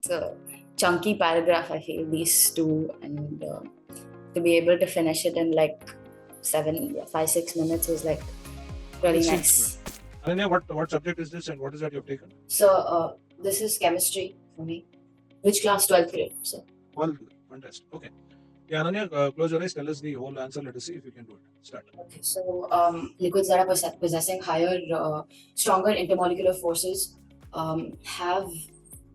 it's a chunky paragraph, I feel, these two, and to be able to finish it in like 5-6 minutes was like really nice. Ananya, what subject is this and what is that you've taken? So this is chemistry for me. Which class? 12th grade. So Well, fantastic. Okay. Yeah, Ananya, close your eyes. Tell us the whole answer. Let us see if you can do it. Start. okay, so liquids that are possessing higher, stronger intermolecular forces have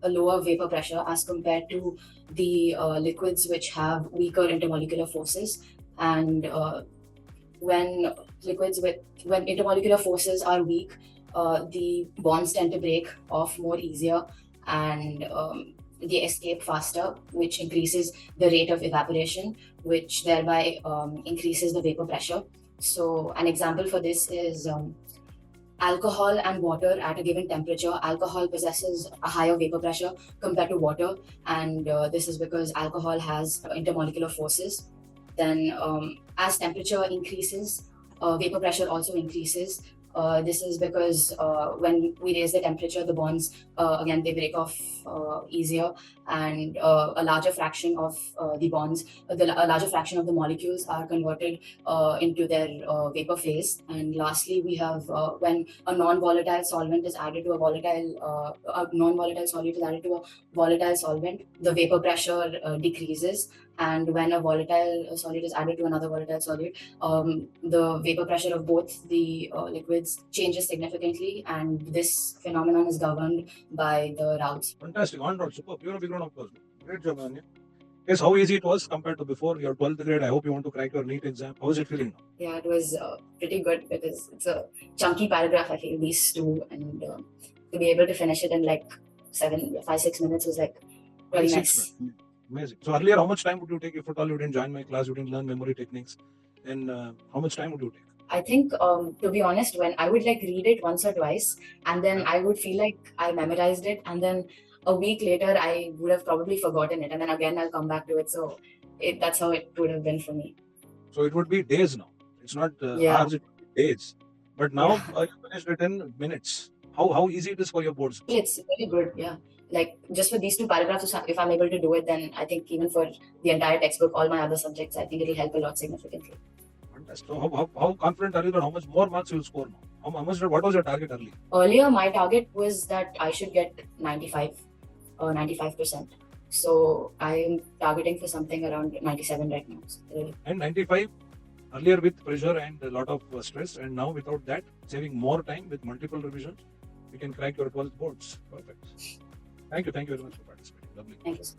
a lower vapor pressure as compared to the liquids which have weaker intermolecular forces. And when intermolecular forces are weak, the bonds tend to break off more easier, and they escape faster, which increases the rate of evaporation, which thereby increases the vapor pressure. So an example for this is alcohol and water at a given temperature. Alcohol possesses a higher vapor pressure compared to water, and this is because alcohol has intermolecular forces. Then as temperature increases, vapor pressure also increases. This is because when we raise the temperature, the bonds again they break off easier, and a larger fraction of the bonds, a larger fraction of the molecules are converted into their vapor phase. And lastly, we have when a non-volatile solvent is added to a non-volatile solute is added to a volatile solvent, the vapor pressure decreases. And when a volatile solute is added to another volatile solute, the vapor pressure of both the liquids changes significantly, and this phenomenon is governed by the Raoult's. Fantastic. On road. Superb. You're a big round of applause. Great job, Ananya. Yes, how easy it was compared to before your 12th grade. I hope you want to crack your NEET exam. How is it feeling now? Yeah, it was pretty good because it's a chunky paragraph, I feel, these two, and to be able to finish it in like 5-6 minutes was like really nice. Amazing. So earlier, how much time would you take if at all you didn't join my class, you didn't learn memory techniques? Then how much time would you take? I think, to be honest, when I would like read it once or twice, and then I would feel like I memorized it, and then a week later I would have probably forgotten it, and then again I'll come back to it. So that's how it would have been for me. So it would be days now. It's not hours, it would be days. But now you finished it in minutes. How easy it is for your boards? It's very good, yeah. Like just for these two paragraphs, if I'm able to do it, then I think even for the entire textbook, all my other subjects, I think it'll help a lot significantly. Fantastic. So how confident are you that how much more marks you'll score now? What was your target earlier? Earlier, my target was that I should get 95 or 95%. So I'm targeting for something around 97 right now. So, and 95 earlier with pressure and a lot of stress, and now without that, saving more time with multiple revisions, you can crack your 12th boards. Perfect. Thank you very much for participating. Lovely. Thank you, sir.